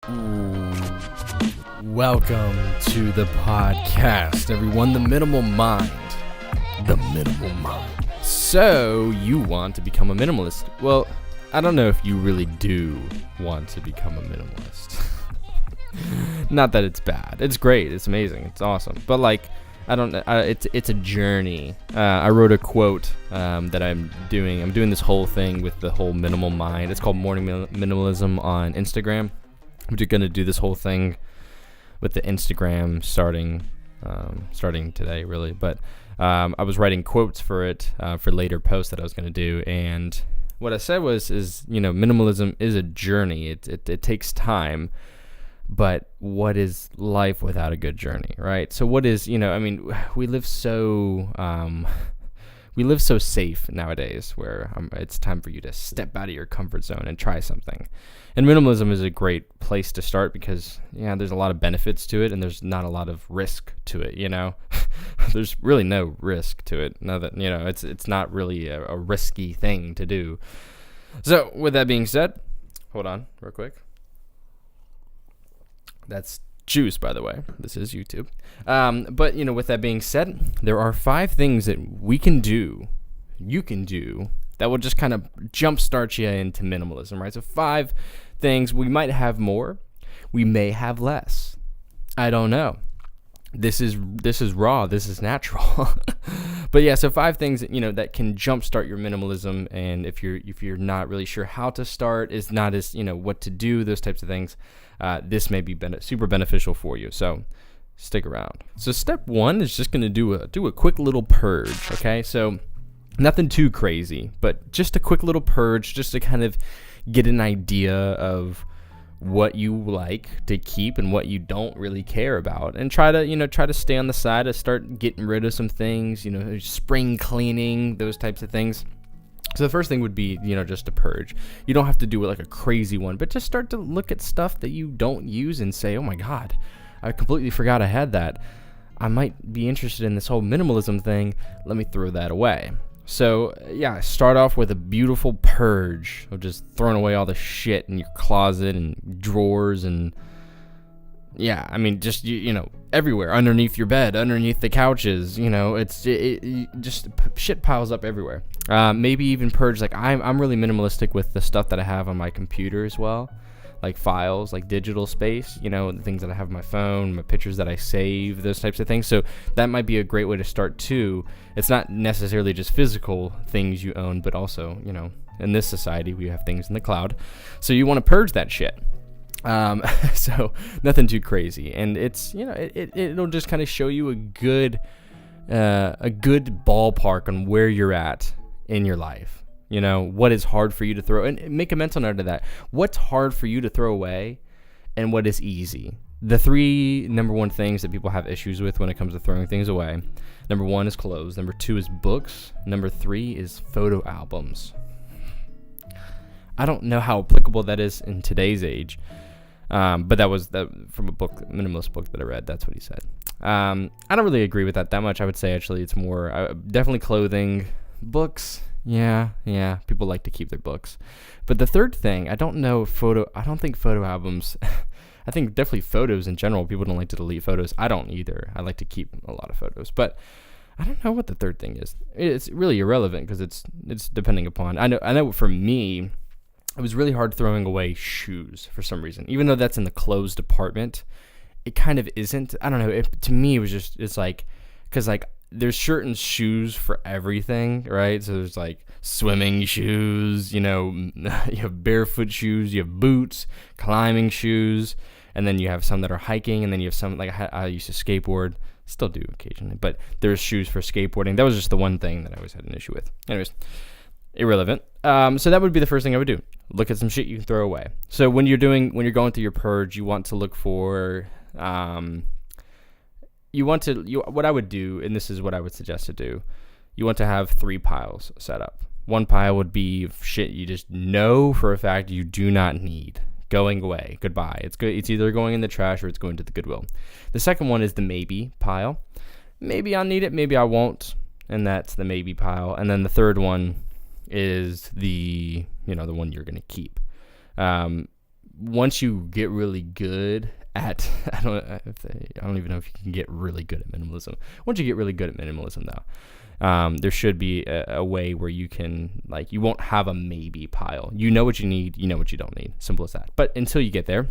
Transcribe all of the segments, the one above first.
Ooh. Welcome to the podcast, everyone. The Minimal Mind. The Minimal Mind. So, you want to become a minimalist. Well, I don't know if you really do want to become a minimalist. Not that it's bad. It's great. It's amazing. It's awesome. But I don't know. It's a journey. I wrote a quote that I'm doing. I'm doing this whole thing with the whole minimal mind. It's called Morning Minimalism on Instagram. I'm just going to do this whole thing with the Instagram starting today, really. But I was writing quotes for it for later posts that I was going to do. And what I said is minimalism is a journey. It takes time. But what is life without a good journey, right? So what is, we live so safe nowadays where it's time for you to step out of your comfort zone and try something. And minimalism is a great place to start because, there's a lot of benefits to it and there's not a lot of risk to it, There's really no risk to it. Now that, it's not really a risky thing to do. So with that being said, hold on real quick. That's juice, by the way. This is YouTube. But, with that being said, there are 5 things that you can do, that will just kind of jumpstart you into minimalism, right? So 5 things. We might have more. We may have less. I don't know. This is raw. This is natural. But yeah, so 5 things that can jumpstart your minimalism. And if you're not really sure how to start, is not as what to do, those types of things. This may be super beneficial for you. So stick around. So step 1 is just going to do a quick little purge. Okay, so nothing too crazy, but just a quick little purge, just to kind of get an idea of what you like to keep and what you don't really care about, and try to stay on the side to start getting rid of some things, spring cleaning, those types of things. So the first thing would be, just a purge. You don't have to do it like a crazy one, but just start to look at stuff that you don't use and say, oh my God, I completely forgot I had that. I might be interested in this whole minimalism thing. Let me throw that away. So yeah, start off with a beautiful purge of just throwing away all the shit in your closet and drawers and just everywhere, underneath your bed, underneath the couches. It just shit piles up everywhere. Maybe even purge. I'm really minimalistic with the stuff that I have on my computer as well, like files, like digital space. The things that I have on my phone, my pictures that I save, those types of things. So that might be a great way to start too. It's not necessarily just physical things you own, but also in this society we have things in the cloud. So you want to purge that shit. So nothing too crazy, and it's it'll just kind of show you a good ballpark on where you're at in your life. What is hard for you to throw, and make a mental note of that. What's hard for you to throw away, and what is easy. The 3 number 1 things that people have issues with when it comes to throwing things away. Number 1 is clothes. Number 2 is books. Number 3 is photo albums. I don't know how applicable that is in today's age. But that was from a minimalist book that I read. That's what he said. I don't really agree with that much. I would say actually it's more definitely clothing, books. Yeah. People like to keep their books. But the third thing, I don't think photo albums. I think definitely photos in general. People don't like to delete photos. I don't either. I like to keep a lot of photos. But I don't know what the third thing is. It's really irrelevant because it's depending upon. I know for me, it was really hard throwing away shoes for some reason. Even though that's in the clothes department, it kind of isn't. I don't know. To me, it was just, it's like, because there's certain shoes for everything, right? So there's swimming shoes, you have barefoot shoes, you have boots, climbing shoes, and then you have some that are hiking, and then you have some, I used to skateboard, still do occasionally, but there's shoes for skateboarding. That was just the one thing that I always had an issue with. Anyways, irrelevant. So that would be the first thing I would do. Look at some shit you can throw away. So when you're going through your purge, you want to look for, what I would do, and this is what I would suggest to do, you want to have 3 piles set up. One pile would be shit you just know for a fact you do not need. Going away. Goodbye. It's good. It's either going in the trash or it's going to the Goodwill. The second one is the maybe pile. Maybe I'll need it, maybe I won't. And that's the maybe pile. And then the third one is the one you're going to keep. once you get really good at, I don't even know if you can get really good at minimalism. Once you get really good at minimalism, though, there should be a way where you can, like, you won't have a maybe pile. You know what you need, you know what you don't need. Simple as that. But until you get there,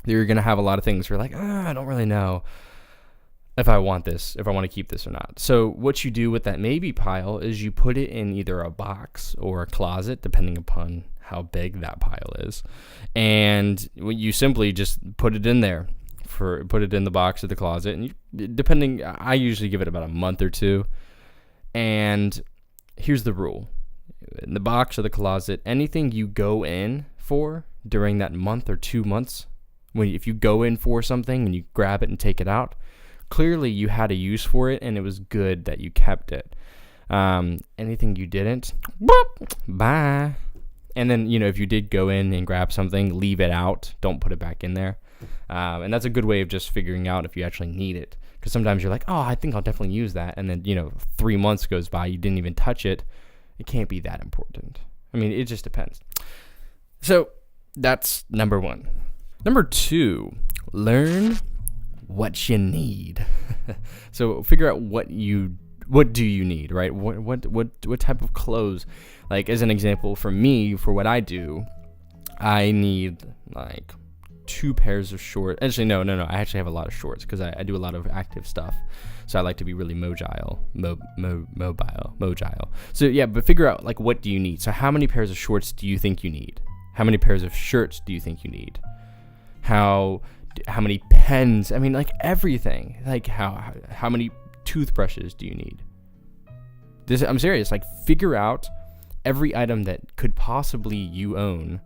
you're going to have a lot of things where you're like, I don't really know if I want this, if I want to keep this or not. So what you do with that maybe pile is you put it in either a box or a closet, depending upon how big that pile is. And you simply just put it in there, put it in the box or the closet. And I usually give it about a month or two. And here's the rule. In the box or the closet, anything you go in for during that month or 2 months, if you go in for something and you grab it and take it out, clearly you had a use for it and it was good that you kept it. Anything you didn't, bye. And then, if you did go in and grab something, leave it out. Don't put it back in there. And that's a good way of just figuring out if you actually need it. Because sometimes you're like, I think I'll definitely use that. And then, 3 months goes by, you didn't even touch it. It can't be that important. I mean, it just depends. So that's number 1. Number 2, learn what you need. So figure out what do you need, right? What type of clothes? Like, as an example, for me, for what I do, I need like 2 pairs of shorts. Actually, no. I actually have a lot of shorts because I do a lot of active stuff. So I like to be really mobile. So yeah, but figure out like what do you need. So how many pairs of shorts do you think you need? How many pairs of shirts do you think you need? How many pens? I mean, like everything. Like how many toothbrushes do you need? I'm serious. Like, figure out every item that could possibly you own.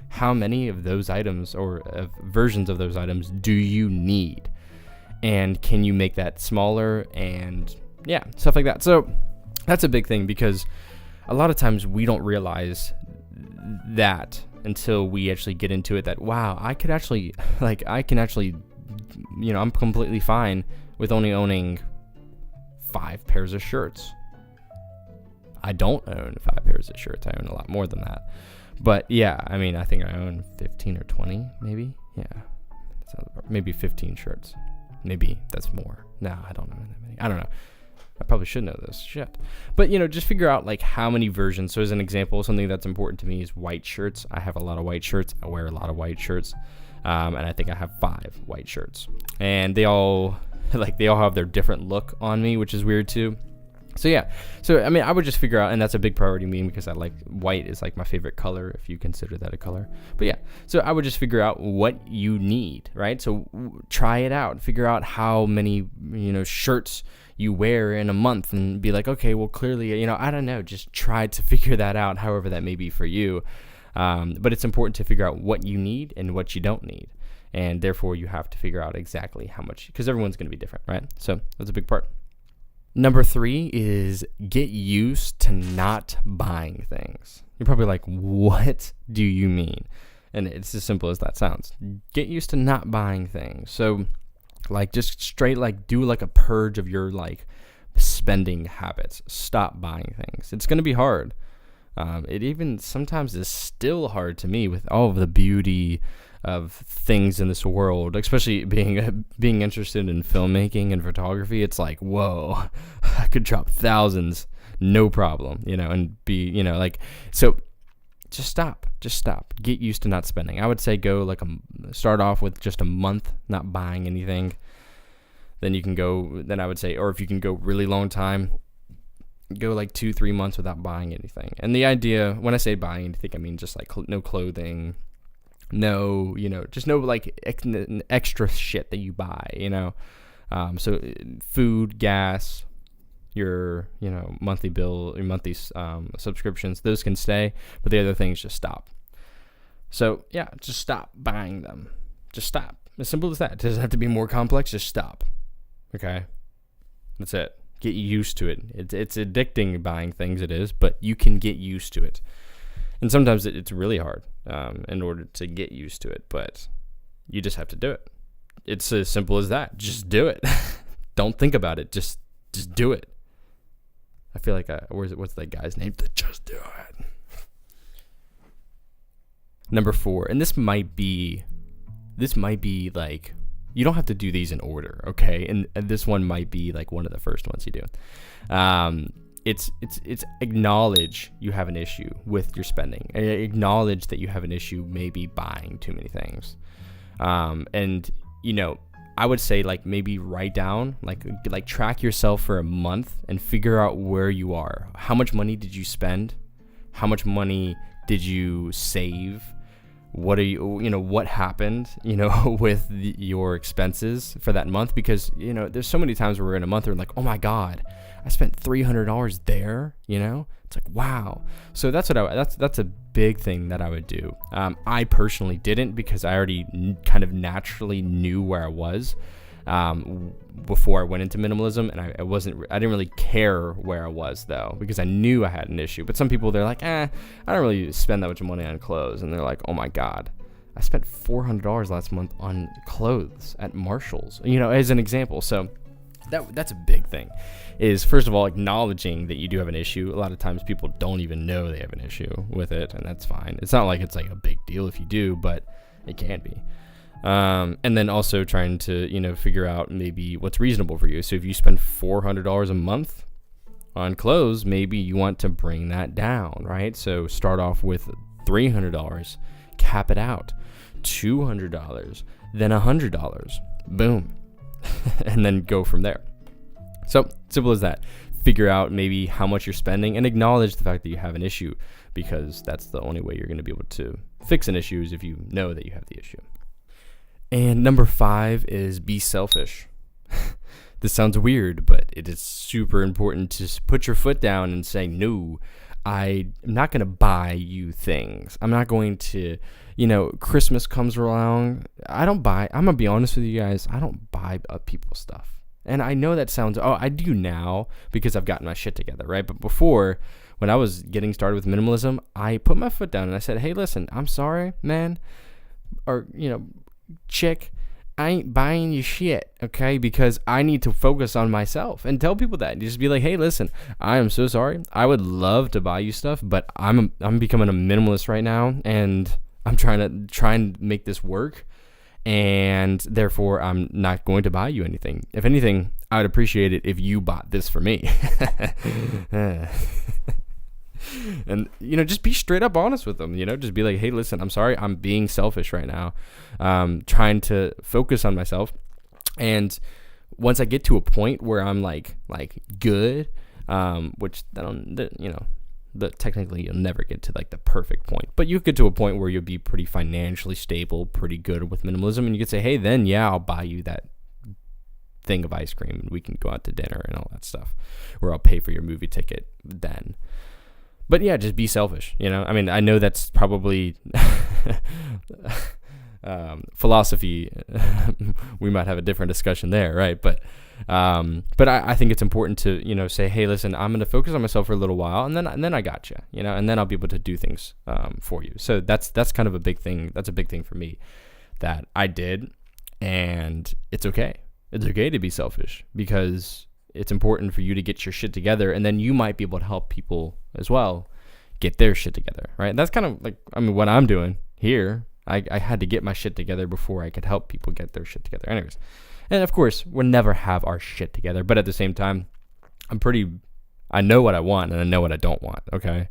How many of those items or versions of those items do you need? And can you make that smaller? And yeah, stuff like that. So that's a big thing because a lot of times we don't realize that until we actually get into it, that wow, I can actually, I'm completely fine with only owning 5 pairs of shirts. I don't own 5 pairs of shirts. I own a lot more than that. But yeah, I mean, I think I own 15 or 20, maybe. Yeah, maybe 15 shirts. Maybe that's more. No, I don't know that many. I don't know. I probably should know this shit. But, just figure out like how many versions. So as an example, something that's important to me is white shirts. I have a lot of white shirts. I wear a lot of white shirts. And I think I have 5 white shirts. And they all have their different look on me, which is weird too. So yeah. So I mean, I would just figure out, and that's a big priority to me because I like white is like my favorite color, if you consider that a color. But yeah, so I would just figure out what you need, right? So try it out. Figure out how many, shirts you wear in a month and be like, okay, well, clearly, I don't know. Just try to figure that out, however that may be for you. But it's important to figure out what you need and what you don't need. And therefore, you have to figure out exactly how much, because everyone's going to be different, right? So that's a big part. Number 3 is get used to not buying things. You're probably like, what do you mean? And it's as simple as that sounds. Get used to not buying things. So like just straight like do like a purge of your like spending habits. Stop buying things. It's going to be hard. It even sometimes is still hard to me with all of the beauty of things in this world, especially being interested in filmmaking and photography. It's like, whoa, I could drop thousands, no problem, and be, so just stop, get used to not spending. I would say go start off with just a month not buying anything. Then I would say, or if you can go really long time, go like 2-3 months without buying anything. And the idea, when I say buying anything, I mean just like no clothing, no, just no like extra shit that you buy, so food, gas, your, monthly bill, your monthly subscriptions, those can stay, but the other things just stop. So yeah, just stop buying them. Just stop. As simple as that. It doesn't have to be more complex. Just stop. Okay. That's it. Get used to it. It's addicting buying things. It is, but you can get used to it. And sometimes it's really hard in order to get used to it, but you just have to do it. It's as simple as that. Just do it. Don't think about it. Just do it. I feel like what's that guy's name? Just do it. Number 4, and this might be like, you don't have to do these in order, okay? And this one might be like one of the first ones you do. It's acknowledge you have an issue with your spending. Acknowledge that you have an issue maybe buying too many things. And I would say like maybe write down, like track yourself for a month and figure out where you are. How much money did you spend? How much money did you save? What what happened, with your expenses for that month? Because, there's so many times where we're in a month and we're like, oh my God, I spent $300 there, it's like, wow. So that's a big thing that I would do. I personally didn't, because I already kind of naturally knew where I was before I went into minimalism, and I didn't really care where I was though, because I knew I had an issue. But some people, they're like, I don't really spend that much money on clothes, and they're like, oh my God, I spent $400 last month on clothes at Marshall's, as an example. So that's a big thing, is first of all acknowledging that you do have an issue. A lot of times people don't even know they have an issue with it, and that's fine. It's not like it's like a big deal if you do, but it can be. And then also trying to, figure out maybe what's reasonable for you. So if you spend $400 a month on clothes, maybe you want to bring that down, right? So start off with $300, cap it out, $200, then $100, boom, and then go from there. So simple as that. Figure out maybe how much you're spending and acknowledge the fact that you have an issue, because that's the only way you're going to be able to fix an issue, is if you know that you have the issue. And number 5 is be selfish. This sounds weird, but it is super important to put your foot down and say, no, I'm not going to buy you things. I'm not going to, Christmas comes around. I'm going to be honest with you guys. I don't buy people stuff. And I know that sounds, I do now because I've gotten my shit together, right? But before, when I was getting started with minimalism, I put my foot down and I said, hey, listen, I'm sorry, man. Or, chick, I ain't buying you shit, okay? Because I need to focus on myself, and tell people that. Just be like, hey, listen, I am so sorry. I would love to buy you stuff, but I'm becoming a minimalist right now, and I'm trying and make this work, and therefore I'm not going to buy you anything. If anything, I would appreciate it if you bought this for me. And, just be straight up honest with them, just be like, hey, listen, I'm sorry, I'm being selfish right now. Trying to focus on myself. And once I get to a point where I'm like good, which technically you'll never get to like the perfect point, but you get to a point where you'll be pretty financially stable, pretty good with minimalism. And you could say, hey, then yeah, I'll buy you that thing of ice cream and we can go out to dinner and all that stuff, or I'll pay for your movie ticket then. But yeah, just be selfish, I know that's probably philosophy. We might have a different discussion there, right? But I think it's important to, say, hey, listen, I'm going to focus on myself for a little while, and then I got you, and then I'll be able to do things for you. So that's kind of a big thing. That's a big thing for me that I did, and it's okay. It's okay to be selfish, because it's important for you to get your shit together, and then you might be able to help people as well get their shit together, right? That's kind of like, what I'm doing here. I had to get my shit together before I could help people get their shit together. Anyways, and of course, we'll never have our shit together, but at the same time, I know what I want and I know what I don't want, okay?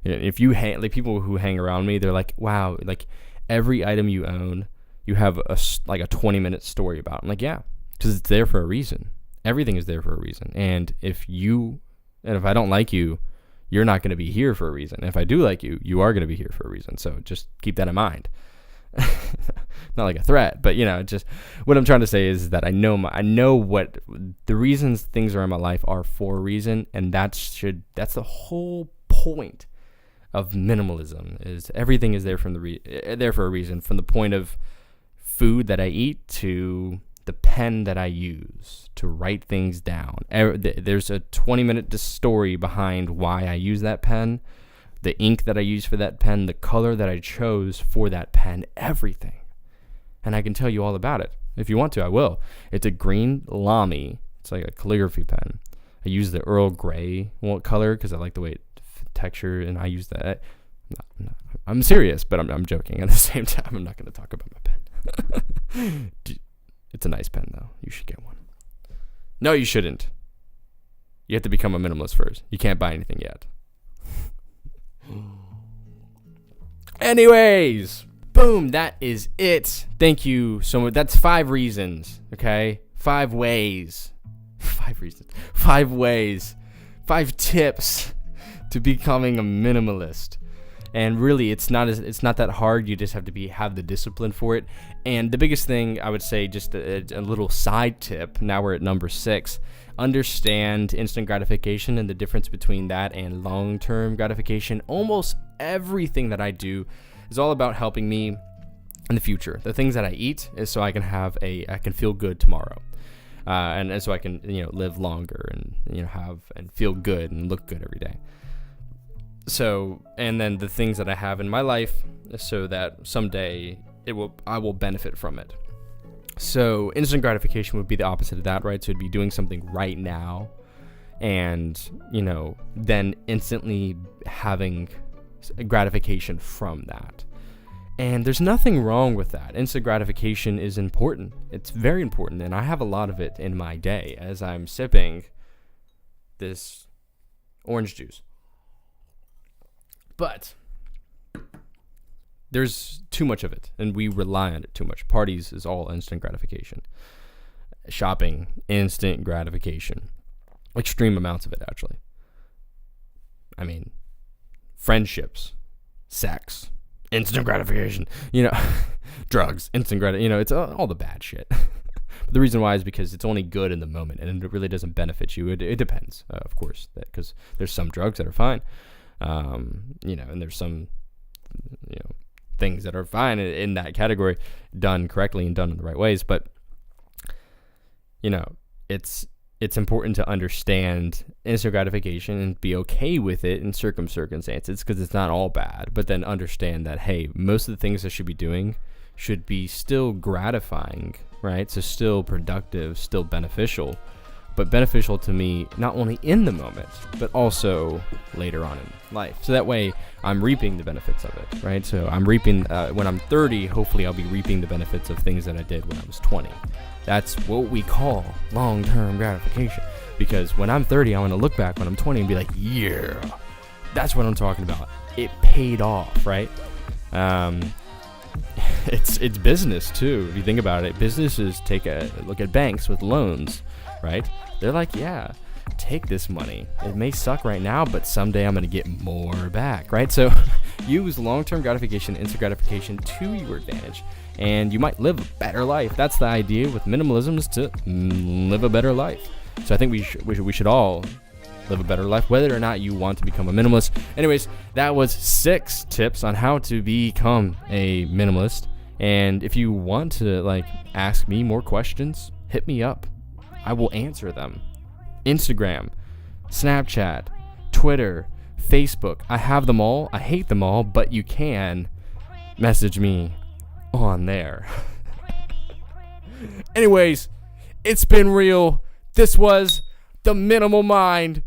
If you people who hang around me, they're like, wow, like every item you own, you have a 20-minute story about. I'm like, yeah, because it's there for a reason. Everything is there for a reason. And if I don't like you, you're not going to be here for a reason. If I do like you, you are going to be here for a reason. So just keep that in mind. Not like a threat, but just what I'm trying to say is that I know what the reasons things are in my life are for a reason, and that's the whole point of minimalism. Is everything is there there for a reason, from the point of food that I eat to the pen that I use to write things down. There's a 20-minute story behind why I use that pen, the ink that I use for that pen, the color that I chose for that pen, everything. And I can tell you all about it. If you want to, I will. It's a green Lamy. It's like a calligraphy pen. I use the Earl Grey color because I like the way it texture, and I use that. I'm serious, but I'm joking at the same time. I'm not going to talk about my pen. It's a nice pen, though. You should get one. No, you shouldn't. You have to become a minimalist first. You can't buy anything yet. Anyways, boom, that is it. Thank you so much. That's 5 reasons, okay? 5 ways. 5 reasons. 5 ways. 5 tips to becoming a minimalist. And really, it's not that hard. You just have to have the discipline for it. And the biggest thing, I would say, just a little side tip. Now we're at number 6. Understand instant gratification and the difference between that and long-term gratification. Almost everything that I do is all about helping me in the future. The things that I eat is so I can feel good tomorrow. And so I can, live longer and, have and feel good and look good every day. So, and then the things that I have in my life so that someday I will benefit from it. So instant gratification would be the opposite of that, right? So it'd be doing something right now and, then instantly having gratification from that. And there's nothing wrong with that. Instant gratification is important. It's very important. And I have a lot of it in my day as I'm sipping this orange juice. But there's too much of it, and we rely on it too much. Parties is all instant gratification. Shopping, instant gratification. Extreme amounts of it, actually. I mean, friendships, sex, instant gratification. Drugs, instant gratification. It's all the bad shit. But the reason why is because it's only good in the moment, and it really doesn't benefit you. It depends, of course, because there's some drugs that are fine. And there's some, things that are fine in that category, done correctly and done in the right ways. But, it's important to understand instant gratification and be okay with it in circumstances, because it's not all bad. But then understand that, hey, most of the things I should be doing should be still gratifying, right? So still productive, still beneficial. But beneficial to me not only in the moment, but also later on in life. So that way I'm reaping the benefits of it, right? So I'm reaping, when I'm 30, hopefully I'll be reaping the benefits of things that I did when I was 20. That's what we call long-term gratification. Because when I'm 30, I want to look back when I'm 20 and be like, yeah, that's what I'm talking about. It paid off, right? It's business too. If you think about it, businesses take a look at banks with loans, right? They're like, yeah, take this money. It may suck right now, but someday I'm going to get more back, right? So use long-term gratification, instant gratification to your advantage, and you might live a better life. That's the idea with minimalism, is to live a better life. So I think we should all live a better life, whether or not you want to become a minimalist. Anyways, that was 6 tips on how to become a minimalist. And if you want to ask me more questions, hit me up. I will answer them. Instagram, Snapchat, Twitter, Facebook. I have them all. I hate them all, but you can message me on there. Anyways, it's been real. This was the Minimal Mind.